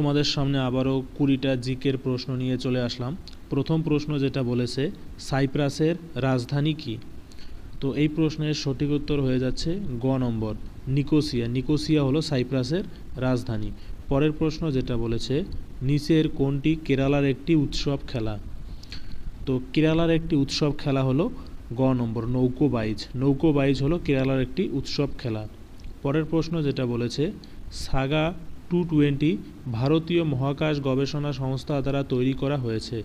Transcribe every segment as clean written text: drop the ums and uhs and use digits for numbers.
তোমাদের সামনে আবারও 20টা জিকের প্রশ্ন নিয়ে চলে আসলাম। প্রথম প্রশ্ন যেটা বলেছে, সাইপ্রাসের রাজধানী কি? তো এই প্রশ্নের সঠিক উত্তর হয়ে যাচ্ছে গ নম্বর, নিকোসিয়া। নিকোসিয়া হলো সাইপ্রাসের রাজধানী। পরের প্রশ্ন যেটা বলেছে, নিচের কোনটি কেরালার একটি উৎসব খেলা? তো কেরালার একটি উৎসব খেলা হলো গ নম্বর, নৌকোবাইজ। নৌকোবাইজ হলো কেরালার একটি উৎসব খেলা। পরের প্রশ্ন যেটা বলেছে, সাগা 220 ভারতীয় মহাকাশ গবেষণা সংস্থা দ্বারা তৈরি করা হয়েছে।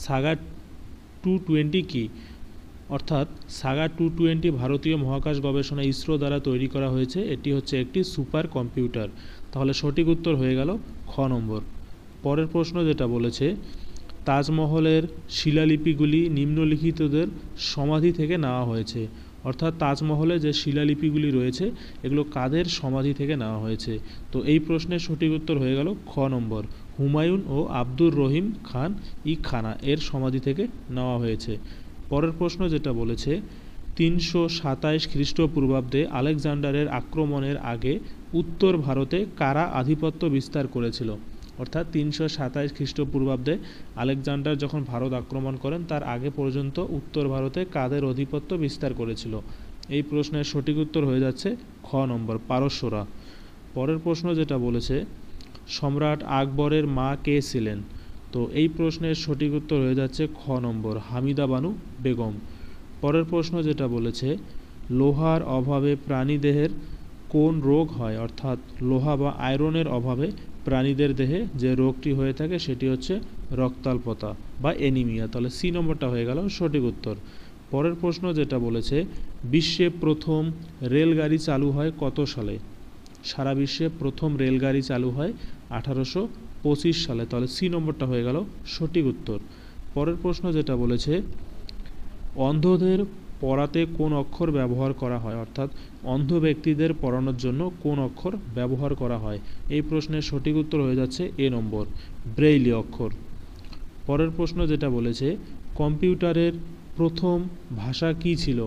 সাগা 220 কি? অর্থাৎ সাগা 220 ভারতীয় মহাকাশ গবেষণা ইসরো দ্বারা তৈরি করা হয়েছে। এটি হচ্ছে একটি সুপার কম্পিউটার। তাহলে সঠিক উত্তর হয়ে গেল খ নম্বর। পরের প্রশ্ন যেটা বলেছে, তাজমহলের শিলালিপিগুলি নিম্নলিখিতদের সমাধি থেকে নেওয়া হয়েছে। অর্থাৎ তাজমহলে যে শিলালিপিগুলি রয়েছে এগুলো কাদের সমাধি থেকে নেওয়া হয়েছে? তো এই প্রশ্নের সঠিক উত্তর হয়ে গেল খ নম্বর, হুমায়ুন ও আব্দুর রহিম খান ই খানা এর সমাধি থেকে নেওয়া হয়েছে। পরের প্রশ্ন যেটা বলেছে, 327 খ্রিস্টপূর্বাব্দে আলেকজান্ডারের আক্রমণের আগে উত্তর ভারতে কারা আধিপত্য বিস্তার করেছিল? অর্থাৎ 327 খ্রিস্টপূর্বাব্দে আলেকজান্ডার যখন ভারত আক্রমণ করেন তার আগে পর্যন্ত উত্তর ভারতে কাদের আধিপত্য বিস্তার করেছিল? এই প্রশ্নের সঠিক উত্তর হয়ে যাচ্ছে খ নম্বর, পারস্যরা। পরের প্রশ্ন যেটা বলেছে, সম্রাট আকবরের মা কে ছিলেন? তো এই প্রশ্নের সঠিক উত্তর হয়ে যাচ্ছে খ নম্বর, হামিদা বানু বেগম। পরের প্রশ্ন যেটা বলেছে, লোহার অভাবে প্রাণীদেহের কোন রোগ হয়? অর্থাৎ লোহা বা আয়রনের অভাবে প্রাণীদের দেহে যে রোগটি হয়ে থাকে সেটি হচ্ছে রক্তাল্পতা বা অ্যানিমিয়া। তাহলে সি নম্বরটা হয়ে গেল সঠিক উত্তর। পরের প্রশ্ন যেটা বলেছে, বিশ্বে প্রথম রেলগাড়ি চালু হয় কত সালে? সারা বিশ্বে প্রথম রেলগাড়ি চালু হয় 1825 সালে। তাহলে সি নম্বরটা হয়ে গেল সঠিক উত্তর। পরের প্রশ্ন যেটা বলেছে, অন্ধদের পড়াতে কোন অক্ষর ব্যবহার করা হয়? অর্থাৎ অন্ধ ব্যক্তিদের পড়ানোর জন্য কোন অক্ষর ব্যবহার করা হয়? এই প্রশ্নের সঠিক উত্তর হয়ে যাচ্ছে এ নম্বর, ব্রেইলি অক্ষর। পরের প্রশ্ন যেটা বলেছে, কম্পিউটারের প্রথম ভাষা কি ছিল?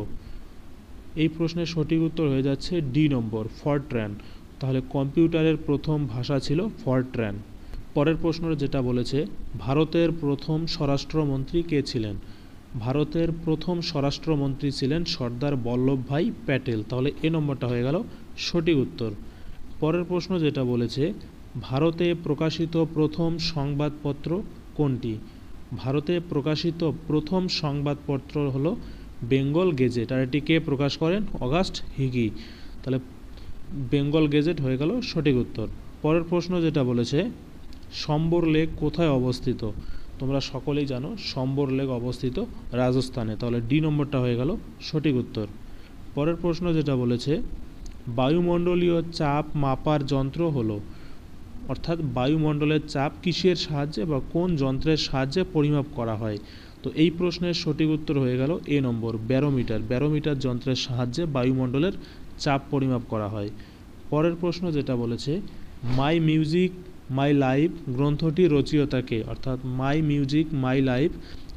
এই প্রশ্নের সঠিক উত্তর হয়ে যাচ্ছে ডি নম্বর, ফরট্র্যান। তাহলে কম্পিউটারের প্রথম ভাষা ছিল ফরট্র্যান। পরের প্রশ্ন যেটা বলেছে, ভারতের প্রথম স্বরাষ্ট্রমন্ত্রী কে ছিলেন? ভারতের প্রথম স্বরাষ্ট্রমন্ত্রী ছিলেন সর্দার বল্লভভাই প্যাটেল। তাহলে এ নম্বরটা হয়ে গেল সঠিক উত্তর। পরের প্রশ্ন যেটা বলেছে, ভারতে প্রকাশিত প্রথম সংবাদপত্র কোনটি? ভারতে প্রকাশিত প্রথম সংবাদপত্র হলো বেঙ্গল গেজেট। আর এটি কে প্রকাশ করেন? অগাস্ট হিগি। তাহলে বেঙ্গল গেজেট হয়ে গেল সঠিক উত্তর। পরের প্রশ্ন যেটা বলেছে, সম্বর লেক কোথায় অবস্থিত? তোমরা সকলেই জানো সম্বর লেক অবস্থিত রাজস্থানে। তাহলে ডি নম্বরটা হয়ে গেল সঠিক উত্তর। পরের প্রশ্ন যেটা বলেছে, বায়ুমণ্ডলীয় চাপ মাপার যন্ত্র হলো? অর্থাৎ বায়ুমণ্ডলের চাপ কিসের সাহায্যে বা কোন যন্ত্রের সাহায্যে পরিমাপ করা হয়? তো এই প্রশ্নের সঠিক উত্তর হয়ে গেল এ নম্বর, ব্যারোমিটার। ব্যারোমিটার যন্ত্রের সাহায্যে বায়ুমণ্ডলের চাপ পরিমাপ করা হয়। পরের প্রশ্ন যেটা বলেছে, মাই মিউজিক মাই লাইফ গ্রন্থটি রচয়িতা কে? অর্থাৎ মাই মিউজিক মাই লাইফ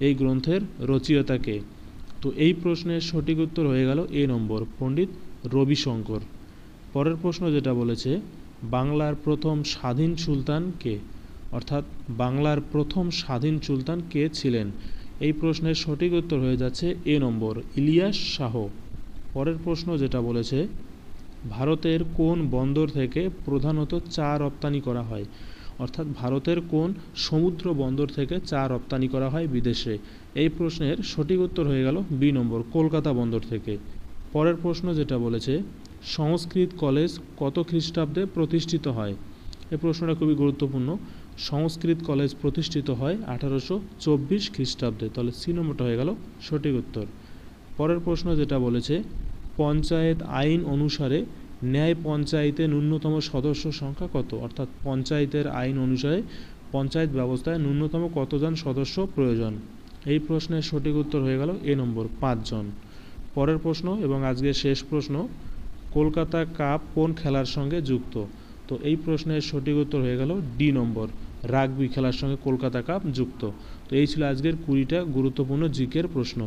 এই গ্রন্থের রচয়িতা কে? তো এই প্রশ্নের সঠিক উত্তর হয়ে গেল এ নম্বর, পণ্ডিত রবিশঙ্কর। পরের প্রশ্ন যেটা বলেছে, বাংলার প্রথম স্বাধীন সুলতান কে? অর্থাৎ বাংলার প্রথম স্বাধীন সুলতান কে ছিলেন? এই প্রশ্নের সঠিক উত্তর হয়ে যাচ্ছে এ নম্বর, ইলিয়াস শাহ। পরের প্রশ্ন যেটা বলেছে, ভারতের কোন বন্দর থেকে প্রধানত চা রপ্তানি করা হয়? অর্থাৎ ভারতের কোন সমুদ্র বন্দর থেকে চা রপ্তানি করা হয় বিদেশে? এই প্রশ্নের সঠিক উত্তর হয়ে গেল বি নম্বর, কলকাতা বন্দর থেকে। পরের প্রশ্ন যেটা বলেছে, সংস্কৃত কলেজ কত খ্রিস্টাব্দে প্রতিষ্ঠিত হয়? এই প্রশ্নটা খুবই গুরুত্বপূর্ণ। সংস্কৃত কলেজ প্রতিষ্ঠিত হয় 1824 খ্রিস্টাব্দে। তাহলে সি নম্বরটা হয়ে গেল সঠিক উত্তর। পরের প্রশ্ন যেটা বলেছে, পঞ্চায়েত আইন অনুসারে ন্যায় পঞ্চায়েতে ন্যূনতম সদস্য সংখ্যা কত? অর্থাৎ পঞ্চায়েতের আইন অনুসারে পঞ্চায়েত ব্যবস্থায় ন্যূনতম কতজন সদস্য প্রয়োজন? এই প্রশ্নের সঠিক উত্তর হয়ে গেল এ নম্বর, 5 জন। পরের প্রশ্ন এবং আজকের শেষ প্রশ্ন, কলকাতা কাপ কোন খেলার সঙ্গে যুক্ত? তো এই প্রশ্নের সঠিক উত্তর হয়ে গেল ডি নম্বর, রাগবি খেলার সঙ্গে কলকাতা কাপ যুক্ত। তো এই ছিল আজকের 20টা গুরুত্বপূর্ণ জিকের প্রশ্ন।